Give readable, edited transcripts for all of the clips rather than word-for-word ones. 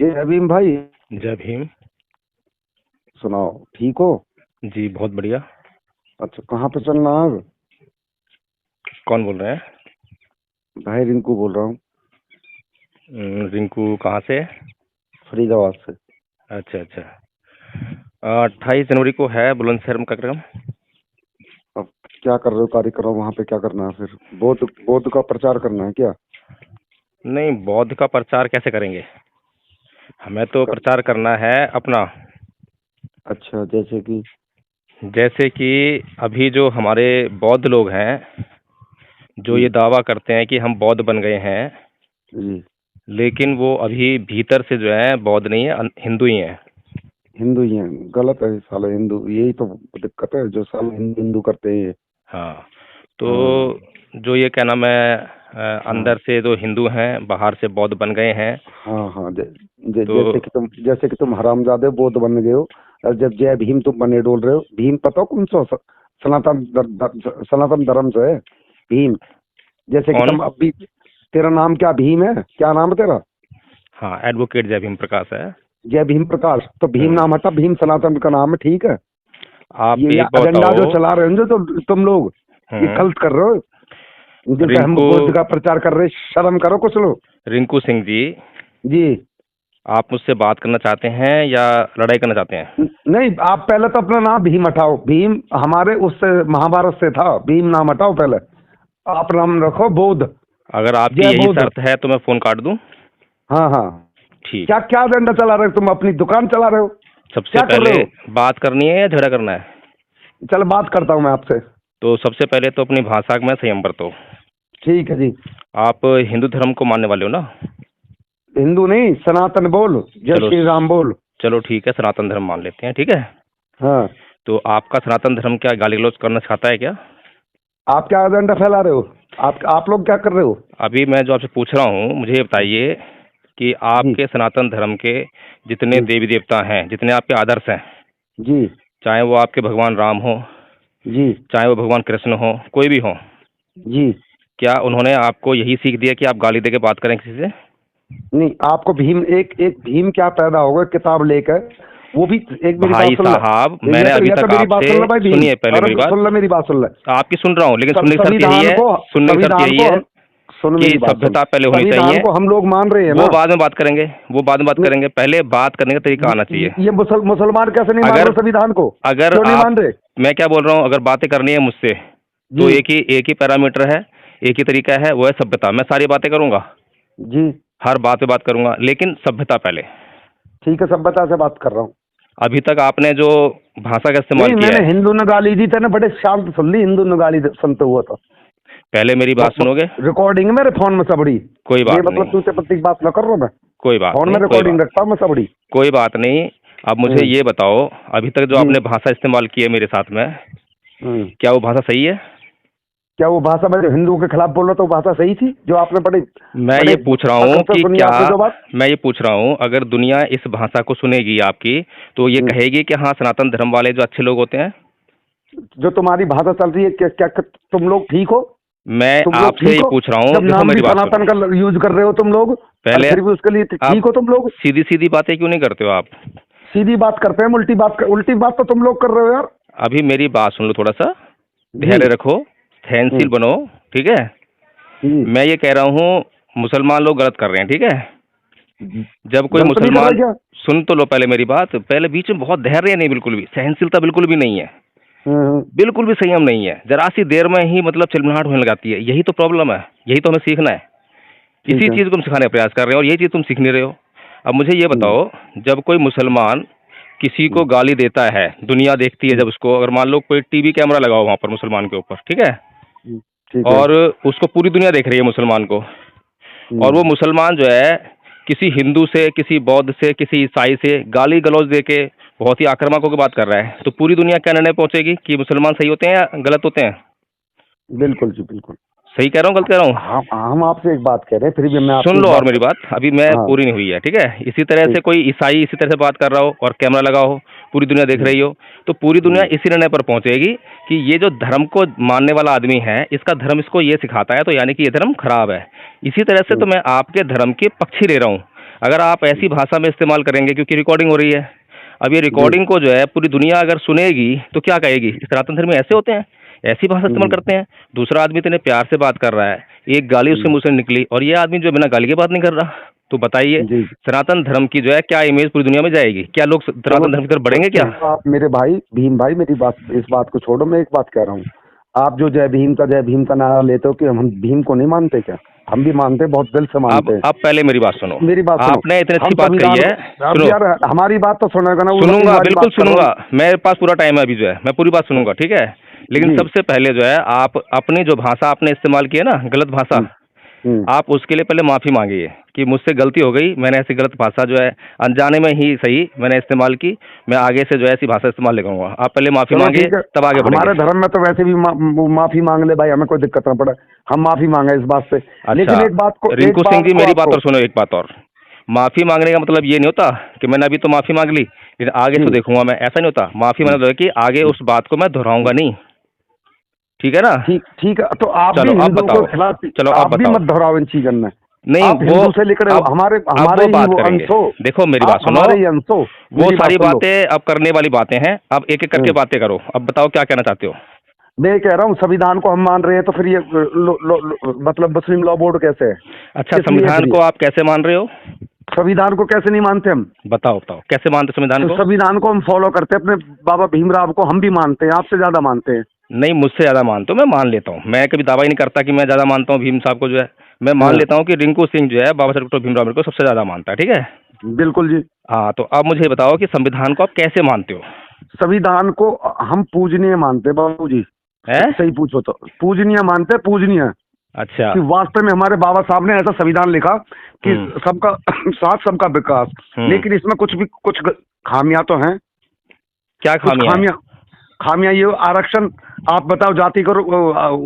जय अभीम भाई। जय भीम। सुनाओ, ठीक हो? जी बहुत बढ़िया। अच्छा, कहाँ पे चलना है अब? कौन बोल रहे हैं? भाई रिंकू बोल रहा हूँ, रिंकू कहाँ से? फरीदाबाद से। अच्छा अच्छा। 28 जनवरी को है बुलंदशहर में कार्यक्रम। अब क्या कर रहे हो कार्यक्रम वहाँ पे? क्या करना है फिर? बौद्ध बौद्ध का प्रचार करना है क्या? नहीं, बौद्ध का प्रचार कैसे करेंगे? हमें तो कर, प्रचार करना है अपना। अच्छा, जैसे कि? जैसे कि अभी जो हमारे बौद्ध लोग हैं, जो जी ये दावा करते हैं कि हम बौद्ध बन गए हैं, जी। लेकिन वो अभी भीतर से जो है बौद्ध नहीं है, हिंदू ही हैं। हिंदू ही हैं? गलत है साले हिंदू, यही तो दिक्कत है, जो साले हिंदू हिंदू करते हैं ये। हाँ, तो हाँ जो ये क्या नाम है, हाँ अंदर से जो हिंदू हैं बाहर से बौद्ध बन गए हैं। हाँ हाँ। तो जैसे कि तुम हरामजादे बौद्ध बन गए हो, और जब जय भीम तुम बने डोल रहे हो। भीम पता हो कौन सा सनातन धर्म से है भीम? जैसे कि कौन? तुम अब भी, तेरा नाम क्या भीम है? क्या नाम है तेरा? हाँ, एडवोकेट जय भीम प्रकाश है। जय भीम प्रकाश। तो भीम हम्म। नाम हटा, भीम सनातन का नाम है, ठीक है? आप ये एक बात एजेंडा जो बताओ। चला रहे हो तो तुम लोग ये हम्म। गलत कर रहे हो। जैसे हम रिंकू बुद्ध का प्रचार कर रहे हैं, शर्म करो कुछ लोग। रिंकू सिंह जी, जी। आप मुझसे बात करना चाहते हैं या लड़ाई करना चाहते हैं? नहीं, आप पहले तो अपना नाम भीम हटाओ। भीम हमारे उससे महाभारत से था, भीम नाम हटाओ पहले। आप नाम रखो बौद्ध। अगर आपकी जय यही बौद्ध। शर्त है तो मैं फोन काट दूं। हाँ हाँ। ठीक क्या है। क्या एजेंडा चला रहे हो तुम? अपनी दुकान चला रहे हो? सबसे क्या कर पहले रहे हो? बात करनी है या झगड़ा करना है? चल बात करता हूँ मैं आपसे। तो सबसे पहले तो अपनी भाषा में संयम बरतो। ठीक है जी। आप हिंदू धर्म को मानने वाले हो ना? हिंदू नहीं, सनातन बोल, जय चलो, श्री राम बोल। चलो ठीक है, सनातन धर्म मान लेते हैं, ठीक है। हाँ। तो आपका सनातन धर्म क्या गाली गलौज करना सिखाता है क्या? आप क्या एजेंडा फैला रहे हो? आप लोग क्या कर रहे हो? अभी मैं जो आपसे पूछ रहा हूँ, मुझे ये बताइए कि जी आपके सनातन धर्म के जितने जी देवी देवता हैं, जितने आपके आदर्श हैं, जी चाहे वो आपके भगवान राम हो, जी चाहे वो भगवान कृष्ण हो, कोई भी हो, जी। क्या उन्होंने आपको यही सीख दिया कि आप गाली दे के बात करें किसी से? नहीं, आपको भीम एक एक भीम क्या पैदा होगा किताब लेकर? वो भी एक मेरी बात भाई सुन ले। साहब, मैंने अभी ये तो तक मेरी बात आपसे, सुन ले भाई भीम। सुनिए पहले अरे मेरी बात। सुन ले, मेरी बात सुन ले। आपकी सुन रहा हूँ, लेकिन सुनने की शर्त यही संविधान है, को सुनने की शर्त संविधान यही को है हम सुन, कि मेरी बात सुन। सभ्यता पहले होनी संविधान चाहिए। को हम लोग मान रहे हैं वो ना? बाद में बात करेंगे, वो बाद में बात नहीं, करेंगे, पहले बात करने का तरीका आना चाहिए। ये मुसलमान कैसे नहीं मान अगर रहे संविधान को? अगर क्यों नहीं आप, मान रहे? मैं क्या बोल रहा हूँ, अगर बातें करनी है मुझसे जी तो एक ही पैरामीटर है, एक ही तरीका है, वो है सभ्यता। मैं सारी बातें करूंगा, जी। हर बात पे बात करूंगा, लेकिन सभ्यता पहले। ठीक है, सभ्यता से बात कर रहा हूँ। अभी तक आपने जो भाषा का इस्तेमाल नहीं, किया मैंने है, हिंदू ने गाली दी तेने, बड़े शांत सुन ली। हिंदू ने गाली सुनते हुआ था। पहले मेरी बात सुनोगे? रिकॉर्डिंग है मेरे फोन में सबड़ी। कोई ये बात मतलब नहीं, तुझसे प्रतीक बात न कर रहा हूं मैं। कोई बात फोन में नहीं, कोई रिकॉर्डिंग बात रखता हूँ मैं सबड़ी। कोई बात नहीं। अब मुझे हम्म। ये बताओ, अभी तक जो जी। आपने भाषा इस्तेमाल की है मेरे साथ में, हम्म। क्या वो भाषा सही है? क्या वो भाषा मैं जो हिंदुओं के खिलाफ बोल रहा था वो भाषा सही थी? जो आपने बड़े मैं बड़े ये पूछ रहा हूँ फक्र से कि सुनी क्या, आपने जो बात। मैं ये पूछ रहा हूँ, अगर दुनिया इस भाषा को सुनेगी आपकी, तो ये हम्म। कहेगी कि हाँ, सनातन धर्म वाले जो अच्छे लोग होते हैं। जो तुम्हारी भाषा चल रही है, क्या तुम लोग ठीक हो? मैं तुम लोग आपसे ठीक ये हो? पूछ रहा हूँ, जब देखो नाम भी मेरी बात सुनो सनातन का यूज कर रहे हो तुम लोग, और पहले। फिर भी उसके लिए ठीक आप हो तुम लोग? सीधी सीधी बातें क्यों नहीं करते हो आप? सीधी बात करते हैं, उल्टी बात तो तुम लोग कर रहे हो यार। अभी मेरी बात सुन लो, थोड़ा सा जी। धैर्य रखो, सहनशील हम्म। बनो, ठीक है। जी। मैं ये कह रहा हूँ, मुसलमान लोग गलत कर रहे हैं, ठीक है। जब कोई गलत नहीं कर रहे मुसलमान, क्या? सुन तो लो पहले मेरी बात, पहले बीच में बहुत धैर्य नहीं, बिल्कुल भी सहनशीलता बिल्कुल भी नहीं है, हम्म। बिल्कुल भी संयम नहीं है, जरा सी देर में ही मतलब चिलमिलाहट होने लगाती है। यही तो प्रॉब्लम है, यही तो हमें सीखना है। ठीक इसी है। चीज़ को हम सिखाने का प्रयास कर रहे हैं और यही चीज़ तुम सीख नहीं रहे हो। अब मुझे ये हम्म। बताओ, जब कोई मुसलमान किसी हम्म। को गाली देता है, दुनिया देखती है हम्म। जब उसको, अगर मान लो कोई टीवी कैमरा लगाओ वहाँ पर मुसलमान के ऊपर, ठीक है, हम्म। ठीक है। और उसको पूरी दुनिया देख रही है मुसलमान को, और वो हम्म। मुसलमान जो है किसी हिंदू से, किसी बौद्ध से, किसी ईसाई से गाली गलौज दे के बहुत ही आक्रामक होकर बात कर रहा है, तो पूरी दुनिया क्या निर्णय पहुंचेगी कि मुसलमान सही होते हैं या गलत होते हैं? बिल्कुल जी, बिल्कुल। सही कह रहा हूँ, गलत कह रहा हूँ? हम आपसे एक बात कह रहे हैं, फिर भी मैं सुन आपकी लो एक और बात मेरी कर। बात अभी मैं हाँ। पूरी नहीं हुई है, ठीक है। इसी तरह से ठीक। कोई ईसाई इसी तरह से बात कर रहा हो और कैमरा लगा हो, पूरी दुनिया देख हम्म। रही हो, तो पूरी दुनिया हम्म। इसी निर्णय पर पहुंचेगी कि ये जो धर्म को मानने वाला आदमी है, इसका धर्म इसको ये सिखाता है, तो यानी कि ये धर्म खराब है। इसी तरह से तो हम्म। मैं आपके धर्म के पक्षी ले रहा हूँ। अगर आप ऐसी भाषा में इस्तेमाल करेंगे, क्योंकि रिकॉर्डिंग हो रही है, अब ये रिकॉर्डिंग को जो है पूरी दुनिया अगर सुनेगी तो क्या कहेगी, सनातन धर्म में ऐसे होते हैं, ऐसी भाषा इस्तेमाल करते हैं। दूसरा आदमी इतने प्यार से बात कर रहा है, एक गाली उसके मुंह से निकली, और ये आदमी जो बिना गाली के बात नहीं कर रहा, तो बताइए जी। सनातन धर्म की जो है क्या इमेज पूरी दुनिया में जाएगी? क्या लोग सनातन धर्म की तरफ बढ़ेंगे क्या? आप मेरे भाई भीम भाई, मेरी बात, इस बात को छोड़ो, मैं एक बात कह रहा हूँ। आप जो जय भीम का नारा लेते हो कि हम भीम को नहीं मानते क्या? हम भी मानते हैं, बहुत दिल से मानते हैं। अब पहले मेरी बात सुनो, मेरी बात सुनो। आपने इतनी अच्छी हम बात कही है, अब सुनो। यार हमारी बात तो सुनेगा ना? सुनूंगा, बिल्कुल सुनूंगा, मेरे पास पूरा टाइम है अभी, जो है मैं पूरी बात सुनूंगा, ठीक है। लेकिन जी। सबसे पहले जो है आप अपनी जो भाषा आपने इस्तेमाल की है ना, गलत भाषा, आप उसके लिए पहले माफ़ी मांगिए कि मुझसे गलती हो गई, मैंने ऐसी गलत भाषा जो है अनजाने में ही सही मैंने इस्तेमाल की, मैं आगे से जो है ऐसी भाषा इस्तेमाल नहीं करूँगा। आप पहले माफ़ी चलो मांगिए, ठीक है। तब आगे हमारे बढ़ेंगे। धर्म में तो वैसे भी माफी मांग ले भाई, हमें कोई दिक्कत ना पड़े, हम माफी मांगे इस बात से। लेकिन एक बात को, रिंकू सिंह जी, मेरी बात आपको- और सुनो, एक बात और। माफ़ी मांगने का मतलब ये नहीं होता कि मैंने अभी तो माफ़ी मांग ली, लेकिन आगे से देखूंगा मैं, ऐसा नहीं होता। माफ़ी मतलब है कि आगे उस बात को मैं दोहराऊंगा नहीं, ठीक है ना? ठीक है, तो आप भी चलो अब हिंदुओं बताओ, के खिलाफ, चलो आप अब भी बताओ। मत दोहराओ इन चीजों में। नहीं, आप वो हिंदू से लेकर अब हमारे अब ही बात वो करेंगे। अंश हो। देखो मेरी आप बात सुनो, हमारे ही अंश हो। वो मेरी बात सारी सुन लो। बातें अब करने वाली बातें हैं, अब एक एक करके बातें करो। अब बताओ क्या कहना चाहते हो? मैं कह रहा हूँ संविधान को हम मान रहे हैं, तो फिर ये मतलब मुस्लिम लॉ बोर्ड कैसे है? अच्छा, किस लिए है संविधान फिर ये? को आप कैसे मान रहे हो? संविधान को कैसे नहीं मानते हम? बताओ बताओ, कैसे मानते संविधान तो को? संविधान को हम फॉलो करते हैं, अपने बाबा भीमराव को हम भी मानते हैं, आपसे ज्यादा मानते हैं। नहीं, मुझसे ज़्यादा मानते हो, मैं मान लेता हूँ। मैं कभी दावा ही नहीं करता कि मैं ज़्यादा मानता हूँ भीम साहब को, जो है मैं मान हाँ, लेता हूँ कि रिंकू सिंह जो है बाबा साहब डॉक्टर भीमराव अम्बेडकर को सबसे ज़्यादा मानता है, ठीक है। बिल्कुल जी। हाँ, तो अब मुझे बताओ कि संविधान को आप कैसे मानते हो? संविधान को हम पूजनीय मानते हैं बाबू जी। है? सही पूछो तो पूजनीय मानते हैं, पूजनीय। अच्छा। कि वास्तव में हमारे बाबा साहब ने ऐसा संविधान लिखा कि सबका साथ सबका विकास, लेकिन इसमें कुछ खामियां तो हैं। क्या कुछ खामियां हैं? खामियां ये आरक्षण, आप बताओ, जाति को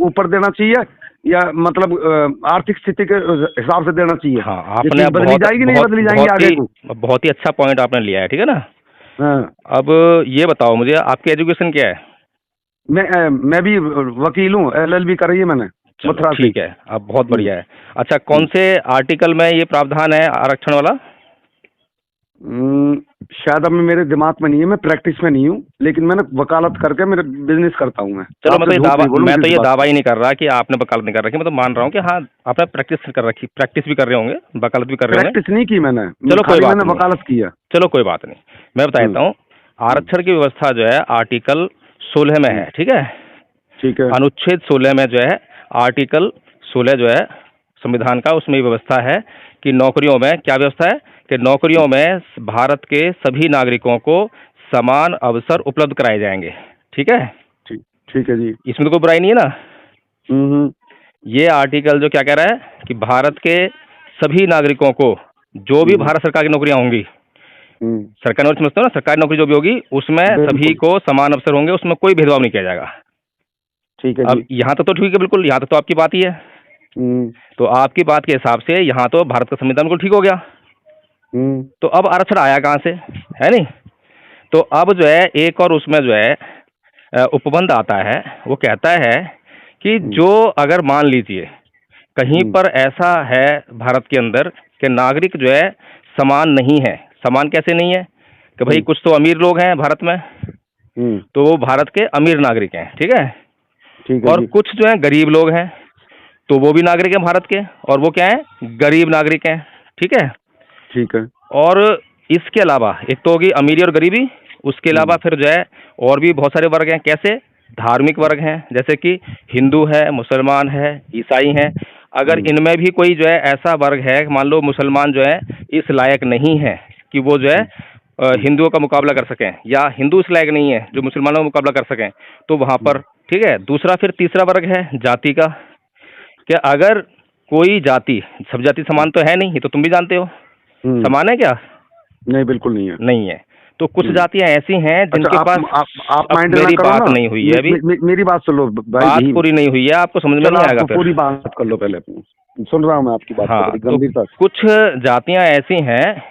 ऊपर देना चाहिए या मतलब आर्थिक स्थिति के हिसाब से देना चाहिए? हाँ, ये आपने चीज बदली जाएगी, नहीं बदली जाएंगी आगे को? बहुत ही अच्छा पॉइंट आपने लिया है, ठीक है ना। हाँ। अब ये बताओ मुझे, आपकी एजुकेशन क्या है? मैं भी वकील हूँ, LLB करी है मैंने मथुरा से। ठीक है, अब बहुत बढ़िया है। अच्छा, कौन से आर्टिकल में ये प्रावधान है आरक्षण वाला? शायद अब मेरे दिमाग में नहीं है, मैं प्रैक्टिस में नहीं हूँ, लेकिन मैंने वकालत करके मेरे बिजनेस करता हूँ मैं। चलो, मैं तो ये दावा बात ही नहीं कर रहा कि आपने वकालत नहीं कर रखी, मैं तो मान रहा हूँ कि हाँ आपने प्रैक्टिस कर रखी, प्रैक्टिस भी कर रहे होंगे, वकालत भी कर रहे होंगे। प्रैक्टिस नहीं की मैंने, चलो कोई बात मैंने नहीं, वकालत किया। चलो कोई बात नहीं, मैं बता देता हूँ। आरक्षण की व्यवस्था जो है आर्टिकल 16 में है, ठीक है। ठीक है। अनुच्छेद 16 में जो है, आर्टिकल 16 जो है संविधान का, उसमें व्यवस्था है कि नौकरियों में क्या व्यवस्था है कि नौकरियों में भारत के सभी नागरिकों को समान अवसर उपलब्ध कराए जाएंगे, ठीक है। ठीक है जी। इसमें तो कोई बुराई नहीं है ना। ये आर्टिकल जो क्या कह रहा है कि भारत के सभी नागरिकों को, जो भी भारत सरकार की नौकरियां होंगी, सरकारी नौकरी समझते हो ना, सरकारी नौकरी जो भी होगी उसमें सभी को समान अवसर होंगे, उसमें कोई भेदभाव नहीं किया जाएगा। ठीक है। अब यहाँ तक तो ठीक है, बिल्कुल, यहाँ तक तो आपकी बात ही है। तो आपकी बात के हिसाब से यहाँ तो भारत का संविधान बिल्कुल ठीक हो गया। तो अब आरक्षण आया कहाँ से, है नहीं? तो अब जो है एक और उसमें जो है उपबंध आता है, वो कहता है कि जो अगर मान लीजिए कहीं पर ऐसा है भारत के अंदर कि नागरिक जो है समान नहीं है। समान कैसे नहीं है कि भाई कुछ तो अमीर लोग हैं भारत में, तो वो भारत के अमीर नागरिक हैं, ठीक है। और कुछ जो है गरीब लोग हैं, तो वो भी नागरिक हैं भारत के, और वो क्या है, गरीब नागरिक हैं, ठीक है। ठीक है। और इसके अलावा एक तो होगी अमीरी और गरीबी, उसके अलावा फिर जो है और भी बहुत सारे वर्ग हैं। कैसे? धार्मिक वर्ग हैं, जैसे कि हिंदू है, मुसलमान है, ईसाई हैं। अगर इनमें भी कोई जो है ऐसा वर्ग है, मान लो मुसलमान जो है इस लायक नहीं है कि वो जो है हिंदुओं का मुकाबला कर सकें, या हिंदू इस लायक नहीं है जो मुसलमानों का मुकाबला कर सकें, तो वहाँ पर ठीक है। दूसरा फिर तीसरा वर्ग है जाति का, कि अगर कोई जाति, सब जाति समान तो है नहीं, ये तो तुम भी जानते हो, समान है क्या? नहीं, बिल्कुल नहीं है। नहीं है। तो कुछ जातियां ऐसी हैं जिनके पास, आप माइंड मेरी ना करो बात ना, नहीं हुई है अभी, मेरी बात सुन लो भाई। बात पूरी नहीं हुई है, आपको समझ में नहीं आएगा फिर। पूरी बात कर लो पहले, सुन रहा हूँ मैं आपकी बात। हाँ, तो गंभीरता। कुछ जातियां ऐसी हैं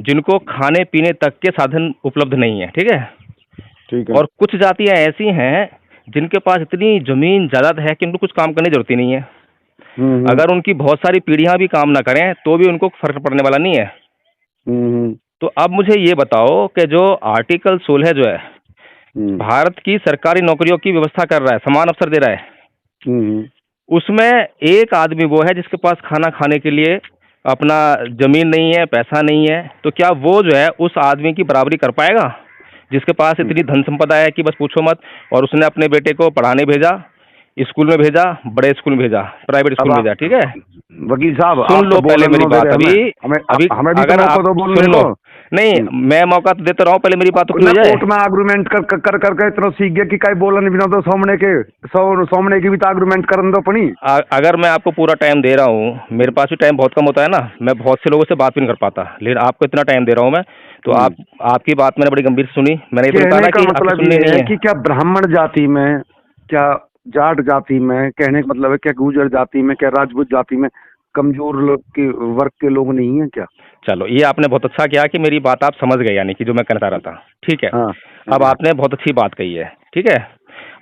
जिनको खाने पीने तक के साधन उपलब्ध नहीं है, ठीक है। ठीक है। और कुछ जातियां ऐसी हैं जिनके पास इतनी जमीन जायदाद है कि उनको कुछ काम करने की जरूरत ही नहीं है। अगर उनकी बहुत सारी पीढ़ियां भी काम ना करें तो भी उनको फर्क पड़ने वाला नहीं है। तो अब मुझे ये बताओ कि जो आर्टिकल 16 जो है भारत की सरकारी नौकरियों की व्यवस्था कर रहा है, समान अवसर दे रहा है, उसमें एक आदमी वो है जिसके पास खाना खाने के लिए अपना जमीन नहीं है, पैसा नहीं है, तो क्या वो जो है उस आदमी की बराबरी कर पाएगा जिसके पास इतनी धन संपदा है कि बस पूछो मत, और उसने अपने बेटे को पढ़ाने भेजा, स्कूल में भेजा, बड़े स्कूल में भेजा, प्राइवेट स्कूल में भेजा, ठीक है? वकील साहब सुन लो पहले मेरी बात, अभी अगर आप सुन लो, नहीं मैं मौका तो देता रहा हूँ, पहले मेरी बात तो क्लियर हो जाए। कोर्ट में आर्गुमेंट कर करके इतना सीख गया कि कई बोलन बिना तो सामने की भी तो आर्गुमेंट करन दो अपनी। अगर मैं आपको पूरा टाइम दे रहा हूँ, मेरे पास भी टाइम बहुत कम होता है ना, मैं बहुत से लोगों से बात भी नहीं कर पाता, लेकिन आपको इतना टाइम दे रहा हूँ मैं, तो आपकी बात मैंने बड़ी गंभीर से सुनी। मैंने ये कहा कि मतलब ये है कि क्या ब्राह्मण जाति में, क्या जाट जाति में, कहने का मतलब है क्या गुर्जर जाति में, क्या राजपूत जाति में कमजोर लोग के वर्ग के लोग नहीं है क्या? चलो ये आपने बहुत अच्छा किया कि मेरी बात आप समझ गए, यानी कि जो मैं कहना रहा था, ठीक है। हाँ, अब आपने बहुत अच्छी बात कही है, ठीक है।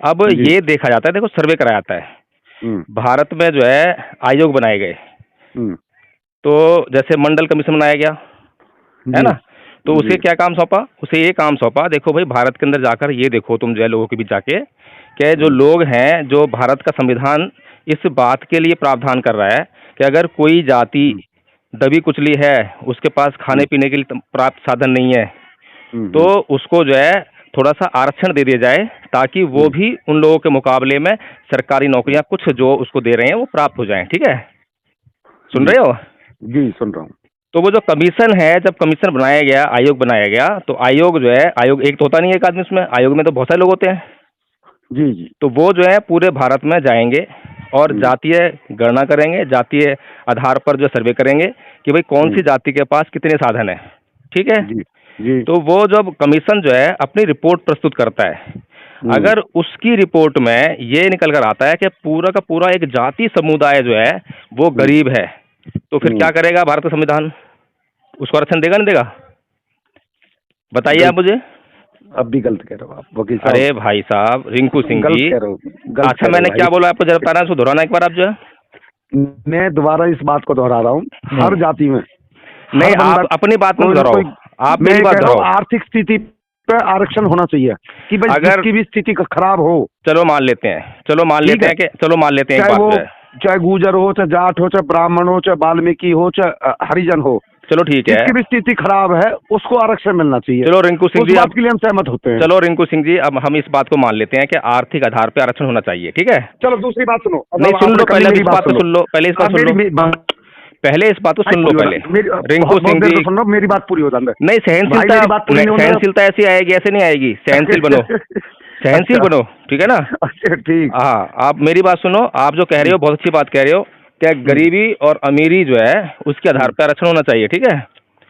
अब ये देखा जाता है, देखो सर्वे कराया जाता है, भारत में जो है आयोग बनाए गए, तो जैसे मंडल कमीशन बनाया गया है ना, तो उसे क्या काम सौंपा, उसे ये काम सौंपा, देखो भाई भारत के अंदर जाकर ये देखो तुम जो है लोगों के बीच जाके कि जो लोग हैं, जो भारत का संविधान इस बात के लिए प्रावधान कर रहा है कि अगर कोई जाति दबी कुचली है, उसके पास खाने पीने के लिए प्राप्त साधन नहीं है, तो उसको जो है थोड़ा सा आरक्षण दे दिया जाए, ताकि वो भी उन लोगों के मुकाबले में सरकारी नौकरियां कुछ जो उसको दे रहे हैं वो प्राप्त हो जाएं, ठीक है? सुन रहे हो? जी सुन रहा हूँ। तो वो जो कमीशन है, जब कमीशन बनाया गया, आयोग बनाया गया, तो आयोग जो है, आयोग एक तो होता नहीं है एक आदमी, उसमें आयोग में तो बहुत सारे लोग होते हैं। जी जी। तो वो जो है पूरे भारत में जाएंगे और जातीय गणना करेंगे, जातीय आधार पर जो सर्वे करेंगे कि भाई कौन सी जाति के पास कितने साधन है, ठीक है? जी। तो वो जब कमीशन जो है अपनी रिपोर्ट प्रस्तुत करता है, अगर उसकी रिपोर्ट में ये निकल कर आता है कि पूरा का पूरा एक जाति समुदाय जो है वो गरीब है, तो फिर क्या करेगा भारत का संविधान? उसको आरक्षण देगा नहीं देगा? बताइए आप मुझे। अब भी गलत कह रहे हो आप वकील साहब। अरे भाई साहब, रिंकू सिंह जी, अच्छा मैंने क्या बोला आपको जरा बताना, उसको दोहराना एक बार आप जो है। मैं दोबारा इस बात को दोहरा रहा हूँ, हर जाति में नहीं, आप अपनी बात में दोहराओ, आप मेरी बात दोहराओ। आर्थिक स्थिति पे आरक्षण होना चाहिए कि भाई अगर जिसकी भी स्थिति खराब हो, चलो मान लेते हैं, चलो मान लेते हैं कि चलो मान लेते हैं एक बात है, चाहे गुर्जर हो, चाहे जाट हो, चाहे ब्राह्मण हो, चाहे वाल्मीकि हो, चाहे हरिजन हो, चलो ठीक है, जिसकी भी स्थिति खराब है उसको आरक्षण मिलना चाहिए। चलो रिंकू सिंह जी, आपके लिए हम सहमत होते हैं। चलो रिंकू सिंह जी, अब हम इस बात को मान लेते हैं कि आर्थिक आधार पे आरक्षण होना चाहिए, ठीक है? चलो दूसरी बात सुनो। नहीं सुन लो, पहले इस बात को सुन लो, पहले इस बात सुन लो, पहले इस बात को सुन लो पहले। रिंकू सिंह जी सुन लो, मेरी बात पूरी हो जाए। नहीं, सहनशीलता ऐसी आएगी, ऐसे नहीं आएगी, सहनशील बनो, सहनशील बनो, ठीक है ना? अच्छा ठीक। हाँ, आप मेरी बात सुनो, आप जो कह रहे हो बहुत अच्छी बात कह रहे हो, क्या गरीबी और अमीरी जो है उसके आधार पर आरक्षण होना चाहिए, ठीक है?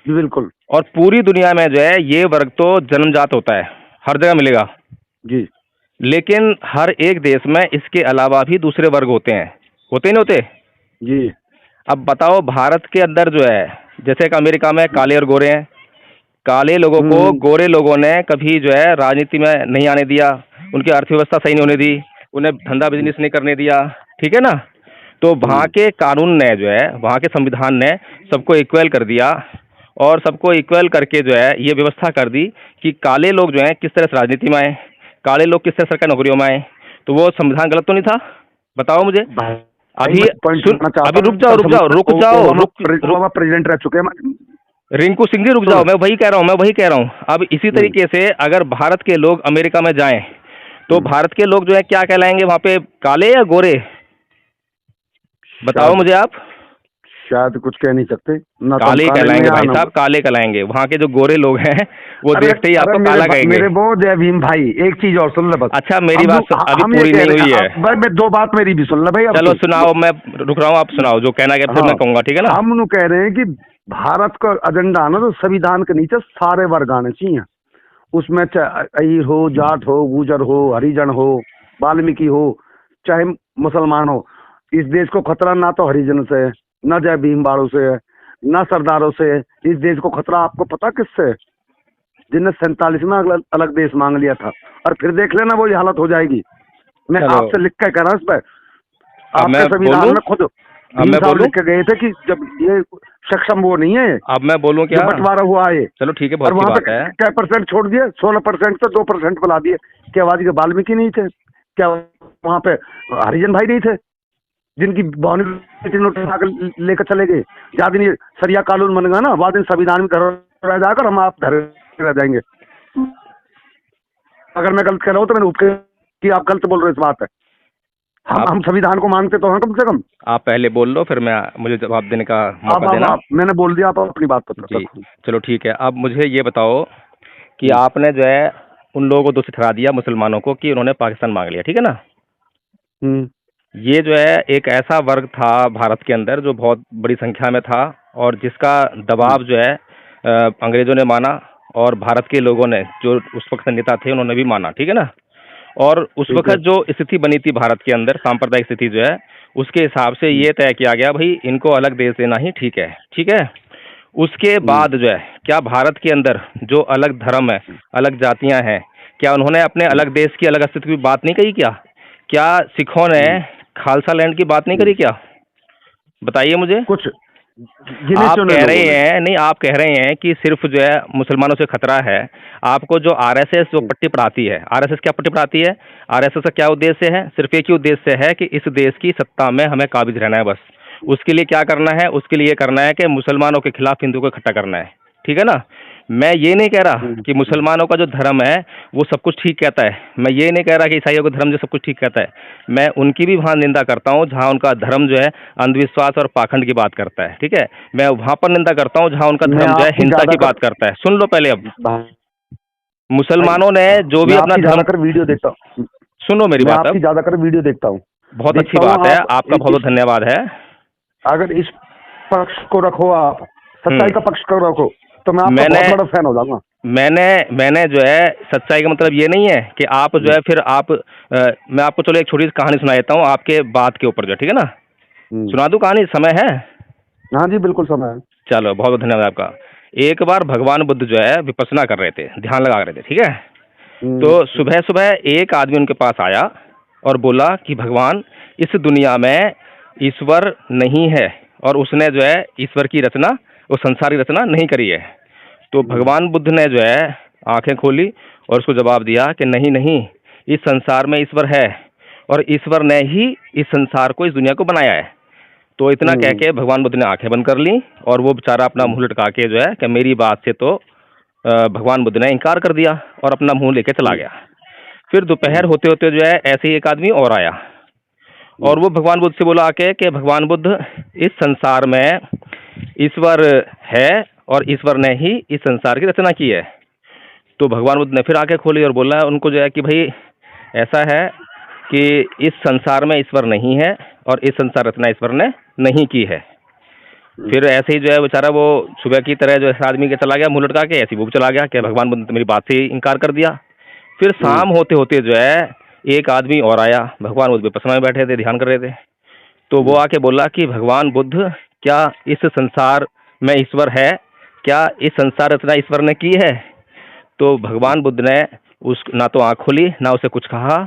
बिल्कुल। और पूरी दुनिया में जो है ये वर्ग तो जन्मजात होता है, हर जगह मिलेगा जी, लेकिन हर एक देश में इसके अलावा भी दूसरे वर्ग होते हैं, होते नहीं होते जी? अब बताओ, भारत के अंदर जो है, जैसे कि अमेरिका में काले और गोरे हैं, काले लोगों को गोरे लोगों ने कभी जो है राजनीति में नहीं आने दिया, उनकी अर्थव्यवस्था सही नहीं होने दी, उन्हें धंधा बिजनेस नहीं करने दिया, ठीक है ना? तो वहाँ के कानून ने जो है, वहाँ के संविधान ने सबको इक्वल कर दिया, और सबको इक्वल करके जो है ये व्यवस्था कर दी कि काले लोग जो हैं किस तरह से राजनीति में आए, काले लोग किस तरह सरकारी नौकरियों में आए। तो वो संविधान गलत तो नहीं था? बताओ मुझे। अभी रुक जाओ, प्रेसिडेंट रह चुके हैं रिंकू सिंह जी, रुक जाओ, मैं वही कह रहा हूँ। अब इसी तरीके से अगर भारत के लोग अमेरिका में जाएं, तो भारत के लोग जो है क्या कहलाएंगे वहाँ पे, काले या गोरे? बताओ मुझे आप। शायद कुछ कह नहीं सकते, काले कहलाएंगे भाई साहब, काले कहलाएंगे। वहाँ के जो गोरे लोग हैं वो देखते ही आपको काला कहेंगे। मेरे वो जय भीम भाई, एक चीज और सुन ले बस। अच्छा, मेरी बात अभी पूरी नहीं हुई है भाई, मैं दो बात मेरी भी सुन ले भाई। चलो सुनाओ, मैं रुक रहा हूँ, आप सुनाओ जो कहना है, फिर मैं कहूँगा, ठीक है ना? हम लोग कह रहे हैं कि भारत का एजेंडा ना, तो संविधान के नीचे सारे वर्ग आने चाहिए, उसमें चाहे अहीर हो, जाट हो, गुर्जर हो, हरिजन हो, वाल्मीकि हो, चाहे मुसलमान हो। इस देश को खतरा ना तो हरिजन से, न जय भीम वालों से, न सरदारों से। इस देश को खतरा आपको पता किससे? जिनने 47 में अलग देश मांग लिया था, और फिर देख लेना वो ये हालत हो जाएगी। मैं आपसे लिख के कह रहा हूँ इस पर, आपके संविधान में खुद भीम साहब लिख के गए थे कि जब ये सक्षम वो नहीं है। अब मैं बोलूं क्या? बंटवारा हुआ है। चलो ठीक है, और बहुत वहाँ अच्छी पे बात है। क्या परसेंट छोड़ दिए? 16% से 2% बुला दिए। क्या आवाज के वाल्मीकि नहीं थे? क्या वहाँ पे हरिजन भाई नहीं थे जिनकी बाउंड्री नोट लेकर चले गए? ज्यादा दिन सरिया कानून बन गया ना, बाद दिन संविधान में धर रह जाकर हम आप धर रह जाएंगे। अगर मैं गलत कह रहा हूँ तो मैंने उपके कि आप गलत बोल रहे हो इस बात है। हम संविधान को मानते तो हैं कम से कम। आप पहले बोल लो, फिर मुझे जवाब देने का मौका देना। मैंने बोल दिया, आप अपनी बात पर जी चलो ठीक है। अब मुझे ये बताओ कि आपने जो है उन लोगों को दोषी ठहरा दिया, मुसलमानों को, कि उन्होंने पाकिस्तान मांग लिया, ठीक है ना? ये जो है एक ऐसा वर्ग था भारत के अंदर जो बहुत बड़ी संख्या में था और जिसका दबाव जो है अंग्रेजों ने माना और भारत के लोगों ने, जो उस वक्त नेता थे, उन्होंने भी माना, ठीक है ना? और उस वक्त जो स्थिति बनी थी भारत के अंदर, सांप्रदायिक स्थिति जो है, उसके हिसाब से ये तय किया गया भाई इनको अलग देश देना ही ठीक है, ठीक है? उसके बाद जो है क्या भारत के अंदर जो अलग धर्म है, अलग जातियां हैं, क्या उन्होंने अपने अलग देश की, अलग अस्तित्व की बात नहीं कही? क्या सिखों ने खालसा लैंड की बात नहीं करी? क्या बताइए मुझे। कुछ आप कह रहे हैं, नहीं आप कह रहे हैं कि सिर्फ जो है मुसलमानों से खतरा है। आपको जो आरएसएस जो पट्टी पढ़ाती है, आरएसएस क्या पट्टी पढ़ाती है? आरएसएस का क्या उद्देश्य है? सिर्फ एक ही उद्देश्य है कि इस देश की सत्ता में हमें काबिज रहना है, बस। उसके लिए क्या करना है? उसके लिए करना है कि मुसलमानों के खिलाफ हिंदू को इकट्ठा करना है, ठीक है ना? मैं ये नहीं कह रहा कि मुसलमानों का जो धर्म है वो सब कुछ ठीक कहता है। मैं ये नहीं कह रहा कि ईसाइयों का धर्म जो सब कुछ ठीक कहता है। मैं उनकी भी वहाँ निंदा करता हूँ जहाँ उनका धर्म जो है अंधविश्वास और पाखंड की बात करता है, ठीक है? मैं वहाँ पर निंदा करता हूँ जहाँ उनका धर्म जो है हिंसा की बात करता है। सुन लो पहले। अब मुसलमानों ने जो भी अपना धर्म कर वीडियो देखता हूँ, सुनो मेरी बात। अब ज्यादा कर वीडियो देखता हूँ। बहुत अच्छी बात है, आपका बहुत बहुत धन्यवाद है। अगर इस पक्ष को रखो, आप सच्चाई का पक्ष को रखो, तो मैं आपका बहुत बड़ा फैन हो जाऊंगा। मैंने जो है सच्चाई का मतलब ये नहीं है कि आप जो है फिर आप मैं आपको चलो एक छोटी सी कहानी सुना देता हूँ आपके बात के ऊपर, जो, ठीक है ना? सुना दूं कहानी? समय है? हाँ जी बिल्कुल समय है। चलो बहुत बहुत धन्यवाद आपका। एक बार भगवान बुद्ध जो है विपස්සना कर रहे थे, ध्यान लगा रहे थे, ठीक है? तो सुबह सुबह एक आदमी उनके पास आया और बोला कि भगवान, इस दुनिया में ईश्वर नहीं है और उसने जो है ईश्वर की रचना, वो संसार की रचना नहीं करी है। तो भगवान बुद्ध ने जो है आंखें खोली और उसको जवाब दिया कि नहीं नहीं, इस संसार में ईश्वर है और ईश्वर ने ही इस संसार को, इस दुनिया को बनाया है। तो इतना कह के भगवान बुद्ध ने आंखें बंद कर ली और वो बेचारा अपना मुंह लटका के जो है कि मेरी बात से तो भगवान बुद्ध ने इनकार कर दिया और अपना मुंह लेके चला गया। फिर दोपहर होते होते जो है ऐसे ही एक आदमी और आया और वो भगवान बुद्ध से बोला आके कि भगवान बुद्ध, इस संसार में ईश्वर है और ईश्वर ने ही इस संसार की रचना की है। तो भगवान बुद्ध ने फिर आंखें खोली और बोला उनको जो है कि भाई ऐसा है कि इस संसार में ईश्वर नहीं है और इस संसार रचना ईश्वर ने नहीं की है। फिर ऐसे ही जो है बेचारा वो सुबह की तरह जो है आदमी के चला गया, मुंह लटका के, ऐसी वो चला गया कि भगवान बुद्ध ने मेरी बात से इनकार कर दिया। फिर शाम होते होते जो है एक आदमी और आया। भगवान बुद्ध विपස්සना में बैठे थे, ध्यान कर रहे थे। तो वो आके बोला कि भगवान बुद्ध, क्या इस संसार में ईश्वर है? क्या इस संसार रचना ईश्वर ने की है? तो भगवान बुद्ध ने उस ना तो आँख खोली ना उसे कुछ कहा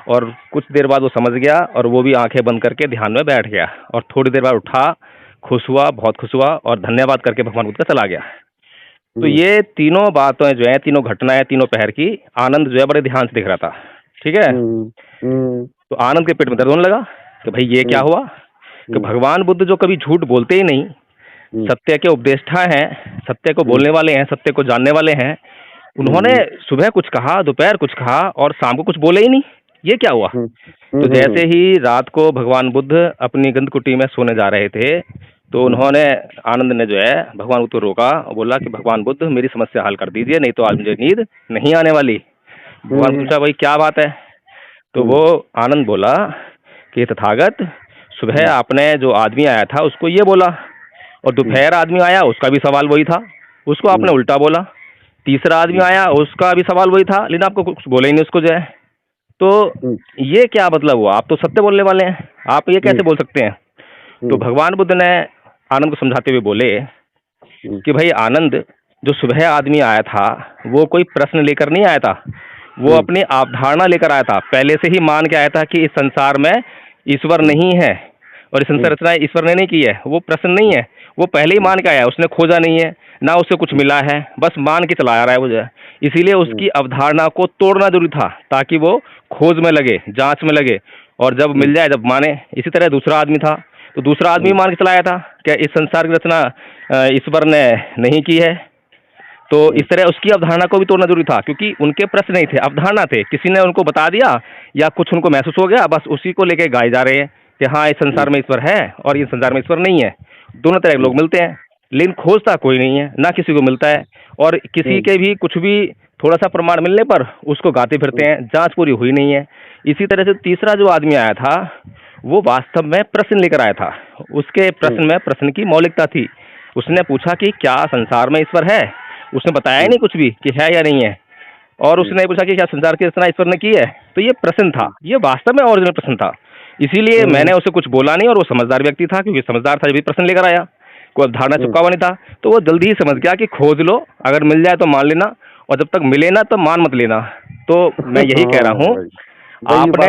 और कुछ देर बाद वो समझ गया और वो भी आंखें बंद करके ध्यान में बैठ गया और थोड़ी देर बाद उठा, खुश हुआ, बहुत खुश हुआ और धन्यवाद करके भगवान बुद्ध का चला गया। तो ये तीनों बातें जो है, तीनों घटनाएं, तीनों पहर की, आनंद जो है बड़े ध्यान से दिख रहा था, ठीक है? तो आनंद के पेट में दर्द होने लगा कि भाई ये क्या हुआ कि भगवान बुद्ध जो कभी झूठ बोलते ही नहीं, सत्य के उपदेष्टा हैं, सत्य को बोलने वाले हैं, सत्य को जानने वाले हैं, उन्होंने सुबह कुछ कहा, दोपहर कुछ कहा और शाम को कुछ बोले ही नहीं। ये क्या हुआ? तो जैसे ही रात को भगवान बुद्ध अपनी गंधकुटी में सोने जा रहे थे तो उन्होंने, आनंद ने जो है भगवान बुद्ध को रोका और बोला कि भगवान बुद्ध, मेरी समस्या हल कर दीजिए, नहीं तो आज मुझे नींद नहीं आने वाली। भगवान पूछा भाई क्या बात है? तो वो आनंद बोला कि तथागत, सुबह आपने जो आदमी आया था उसको ये बोला और दोपहर आदमी आया उसका भी सवाल वही था, उसको आपने उल्टा बोला। तीसरा आदमी आया उसका भी सवाल वही था, लेकिन आपको कुछ बोला ही नहीं उसको जो है। तो ये क्या मतलब हुआ? आप तो सत्य बोलने वाले हैं, आप ये कैसे बोल सकते हैं? तो भगवान बुद्ध ने आनंद को समझाते हुए बोले कि भाई आनंद, जो सुबह आदमी आया था वो कोई प्रश्न लेकर नहीं आया था, वो अपनी अवधारणा लेकर आया था। पहले से ही मान के आया था कि इस संसार में ईश्वर नहीं है और ये संसार रचना ईश्वर ने नहीं की है, वो प्रश्न नहीं है, वो पहले ही मान के आया, उसने खोजा नहीं है, ना उसे कुछ मिला है, बस मान के चला आ रहा है वो जो है। इसीलिए उसकी अवधारणा को तोड़ना जरूरी था, ताकि वो खोज में लगे, जांच में लगे, और जब मिल जाए जब माने। इसी तरह दूसरा आदमी था, तो दूसरा आदमी मान के चलाया था क्या इस संसार की रचना ईश्वर ने नहीं की है। तो इस तरह उसकी अवधारणा को भी तोड़ना जरूरी था, क्योंकि उनके प्रश्न नहीं थे, अवधारणा थे। किसी ने उनको बता दिया या कुछ उनको महसूस हो गया, बस उसी को लेके गाए जा रहे हैं कि हाँ इस संसार में ईश्वर है और इस संसार में ईश्वर नहीं है। दोनों तरह के लोग मिलते हैं, लेकिन खोजता कोई नहीं है, ना किसी को मिलता है, और किसी के भी कुछ भी थोड़ा सा प्रमाण मिलने पर उसको गाते फिरते हैं, जांच पूरी हुई नहीं है। इसी तरह से तीसरा जो आदमी आया था वो वास्तव में प्रश्न लेकर आया था। उसके प्रश्न में प्रश्न की मौलिकता थी। उसने पूछा कि क्या संसार में ईश्वर है, उसने बताया ही नहीं कुछ भी कि है या नहीं है। और उसने पूछा कि क्या संसार की रचना ईश्वर ने की है, तो ये प्रश्न था, ये वास्तव में ओरिजिनल प्रश्न था। इसीलिए मैंने उसे कुछ बोला नहीं, और वो समझदार व्यक्ति था, क्योंकि समझदार था, जब भी प्रश्न लेकर आया, कोई अवधारणा चिपका हुआ नहीं था, तो वो जल्दी ही समझ गया कि खोज लो, अगर मिल जाए तो मान लेना, और जब तक मिले ना तो मान मत लेना। तो मैं यही कह रहा हूँ आपने,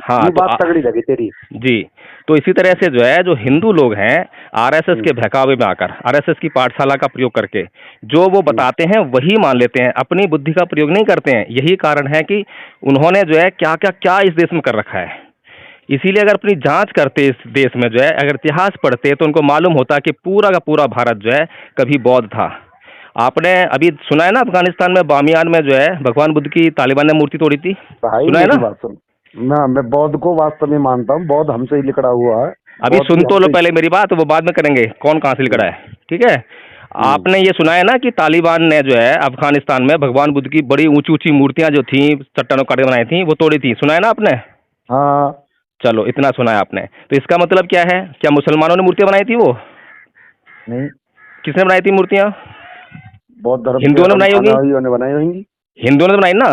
हाँ ये तो बात तगड़ी लगी तेरी जी। तो इसी तरह से जो है, जो हिंदू लोग हैं आरएसएस के बहकावे में आकर, आरएसएस की पाठशाला का प्रयोग करके जो वो बताते हैं वही मान लेते हैं, अपनी बुद्धि का प्रयोग नहीं करते हैं। यही कारण है कि उन्होंने जो है क्या क्या क्या इस देश में कर रखा है। इसीलिए अगर अपनी जांच करते इस देश में जो है, अगर इतिहास पढ़ते तो उनको मालूम होता कि पूरा का पूरा भारत जो है कभी बौद्ध था। आपने अभी सुना है ना, अफगानिस्तान में बामियान में जो है भगवान बुद्ध की तालिबान ने मूर्ति तोड़ी थी, सुना है ना? मैं बौद्ध को वास्तव में मानता हूँ, बौद्ध हमसे ही लिखड़ा हुआ है। अभी सुन तो लो पहले मेरी बात, वो बाद में करेंगे कौन कहाँ से लिखड़ा है, ठीक है? आपने ये सुना है ना कि तालिबान ने जो है अफगानिस्तान में भगवान बुद्ध की बड़ी ऊंची ऊंची मूर्तियां जो थी चट्टानों काट के बनाई थी वो तोड़ी थी, सुना है ना आपने? हाँ चलो इतना सुना है आपने, तो इसका मतलब क्या है? क्या मुसलमानों ने मूर्तियां बनाई थी? वो नहीं, किसने बनाई थी मूर्तियां? बौद्ध धर्म हिंदुओं ने बनाई होगी, बनाई होंगी, हिंदुओं ने बनाई ना?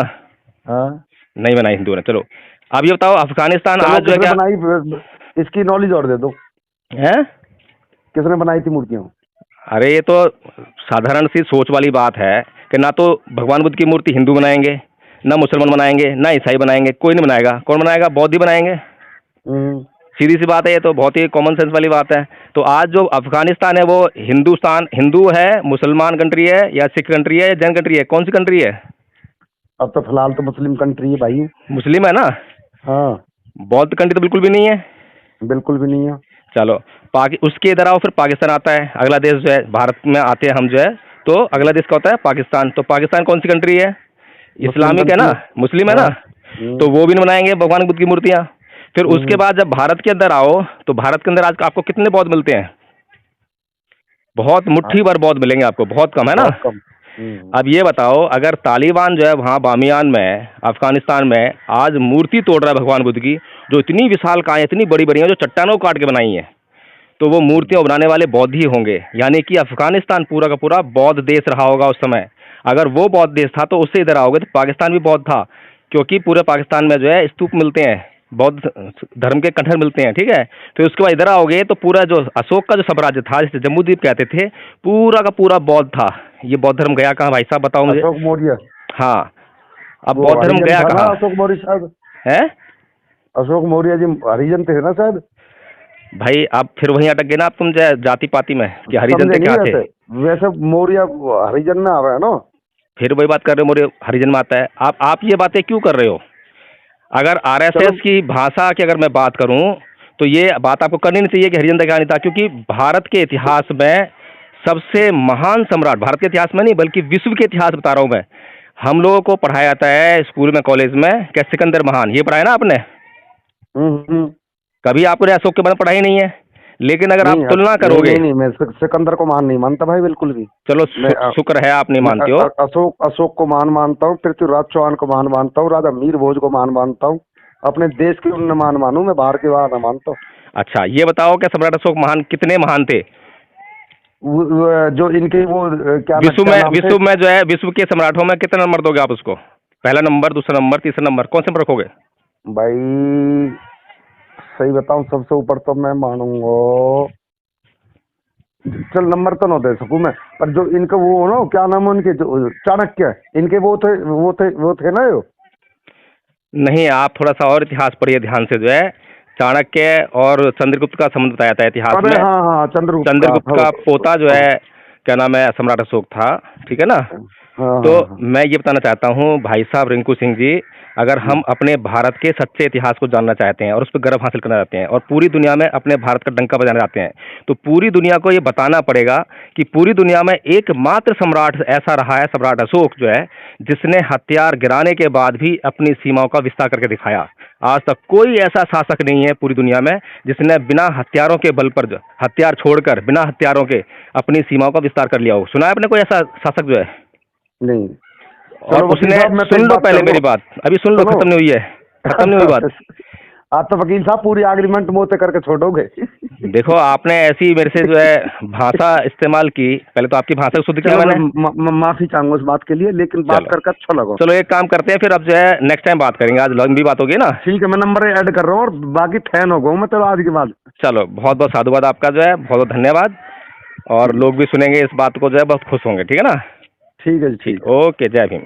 हाँ नहीं बनाई हिंदुओं ने। चलो अब ये बताओ, अफगानिस्तान आज जो है क्या बनाई, इसकी नॉलेज और दे दो, है किसने बनाई थी मूर्तियां? अरे ये तो साधारण सी सोच वाली बात है कि ना तो भगवान बुद्ध की मूर्ति हिंदू बनाएंगे, ना मुसलमान बनाएंगे, ना ईसाई बनाएंगे, कोई नहीं बनाएगा। कौन बनाएगा? बौद्ध ही बनाएंगे। सीधी सी बात है, ये तो बहुत ही कॉमन सेंस वाली बात है। तो आज जो अफगानिस्तान है वो हिंदुस्तान, हिंदू है, मुसलमान कंट्री है, या सिख कंट्री है, या जैन कंट्री है? कौन सी कंट्री है? अब तो फिलहाल तो मुस्लिम कंट्री है भाई। मुस्लिम है ना? हाँ। बौद्ध कंट्री तो बिल्कुल भी नहीं है, बिल्कुल भी नहीं है। चलो उसके इधर आओ, फिर पाकिस्तान आता है अगला देश जो है, भारत में आते हैं हम जो है, तो अगला देश का होता है पाकिस्तान। तो पाकिस्तान कौन सी कंट्री है? इस्लामिक है ना, मुस्लिम है ना? तो वो भी बनाएंगे भगवान बुद्ध की मूर्तियां। फिर उसके बाद जब भारत के अंदर आओ, तो भारत के अंदर आज आपको कितने बौद्ध मिलते हैं? बहुत मुट्ठी भर बौद्ध मिलेंगे आपको, बहुत कम है ना? अब ये बताओ, अगर तालिबान जो है वहाँ बामियान में अफगानिस्तान में आज मूर्ति तोड़ रहा है भगवान बुद्ध की, जो इतनी विशालकाय, इतनी बड़ी बड़ी है, जो चट्टानों काट के बनाई है, तो वो मूर्तियां बनाने वाले बौद्ध ही होंगे। यानी कि अफगानिस्तान पूरा का पूरा बौद्ध देश रहा होगा उस समय। अगर वो बौद्ध देश था तो उससे इधर आओगे तो पाकिस्तान भी बौद्ध था, क्योंकि पूरे पाकिस्तान में जो है स्तूप मिलते हैं, बौद्ध धर्म के कंठर मिलते हैं, ठीक है? फिर उसके बाद इधर आओगे तो पूरा जो अशोक का जो साम्राज्य था, जिसे जम्बूद्वीप कहते थे, पूरा का पूरा बौद्ध था। ये बौद्ध धर्म गया कहाँ भाई साहब, बताओ मुझे? अशोक मौर्य। हाँ, अब बौद्ध धर्म गया कहाँ? अशोक मौर्य शायद है, अशोक मौर्य जी हरिजन थे ना शायद। भाई आप फिर वहीं अटक गए ना आप, तुम जाति पाति में कि हरिजन थे क्या थे? वैसे मौर्य हरिजन में आ रहा है ना, फिर वही बात कर रहे हो, मौर्य हरिजन में आता है। आप ये बातें क्यों कर रहे हो? अगर आरएसएस की भाषा की अगर मैं बात करूं तो ये बात आपको करनी नहीं चाहिए कि हरिजन का नहीं था, क्योंकि भारत के इतिहास में सबसे महान सम्राट, भारत के इतिहास में नहीं बल्कि विश्व के इतिहास बता रहा हूं मैं, हम लोगों को पढ़ाया जाता है स्कूल में, कॉलेज में, क्या सिकंदर महान, ये पढ़ाया ना आपने? कभी आपने अशोक के बारे में पढ़ाई नहीं है। लेकिन अगर आप तुलना करोगे, नहीं, मैं सिकंदर को महान नहीं मानता भाई, बिल्कुल भी। चलो शुक्र है आप नहीं मानते हो। अशोक को महान मानता हूँ, पृथ्वीराज चौहान को महान मानता हूँ, राजा मीर भोज को महान मानता हूँ। अपने देश के उन्हें महान मानूं, मैं बाहर के बाहर न मानता हूँ। अच्छा ये बताओ, क्या सम्राट अशोक महान, कितने महान थे? जो इनके वो क्या विश्व में जो है, विश्व के सम्राटों में कितना नंबर दोगे आप उसको? पहला नंबर, दूसरा नंबर, तीसरा नंबर, कौन से नंबर रखोगे भाई? सही बताऊं, सबसे ऊपर तो मैं मानूंगा, चल नंबर तो ना दे सकूं मैं, पर जो इनका वो ना, क्या नाम है उनके, जो चाणक्य, इनके वो थे ना। यो नहीं, आप थोड़ा सा और इतिहास पढ़िए ध्यान से जो है। चाणक्य और चंद्रगुप्त का संबंध बताया था इतिहास में। हाँ, चंद्रगुप्त का पोता जो है, क्या नाम है, सम्राट अशोक था, ठीक है ना। तो मैं ये बताना चाहता हूँ भाई साहब रिंकू सिंह जी, अगर हम अपने भारत के सच्चे इतिहास को जानना चाहते हैं और उस पर गर्व हासिल करना चाहते हैं और पूरी दुनिया में अपने भारत का डंका बजाना चाहते हैं, तो पूरी दुनिया को ये बताना पड़ेगा कि पूरी दुनिया में एकमात्र सम्राट ऐसा रहा है, सम्राट अशोक जो है, जिसने हथियार गिराने के बाद भी अपनी सीमाओं का विस्तार करके दिखाया। आज तक कोई ऐसा शासक नहीं है पूरी दुनिया में जिसने बिना हथियारों के बल पर, हथियार छोड़कर बिना हथियारों के अपनी सीमाओं का विस्तार कर लिया हो। सुना है आपने कोई ऐसा शासक जो है? नहीं। और उसने, सुन लो पहले मेरी बात, अभी सुन लो, खत्म नहीं हुई है, खत्म नहीं हुई बात। आप तो वकील साहब पूरी एग्रीमेंट मोते करके छोड़ोगे। देखो, आपने ऐसी मेरे से जो है भाषा इस्तेमाल की, पहले तो आपकी भाषा शुद्ध किया मैंने, माफी चाहूंगा उस बात के लिए, लेकिन बात करके अच्छा लगा। चलो एक काम करते हैं फिर, अब जो है नेक्स्ट टाइम बात करेंगे, आज लंबी बात होगी ना। ठीक है, मैं नंबर ऐड कर रहा हूँ और बाकी फैन हो गया मैं तो आज के बाद। चलो, बहुत बहुत साधुवाद आपका जो है, बहुत बहुत धन्यवाद। और लोग भी सुनेंगे इस बात को जो है बहुत खुश होंगे, ठीक है ना। ठीक है जी, ठीक। ओके, जय भीम।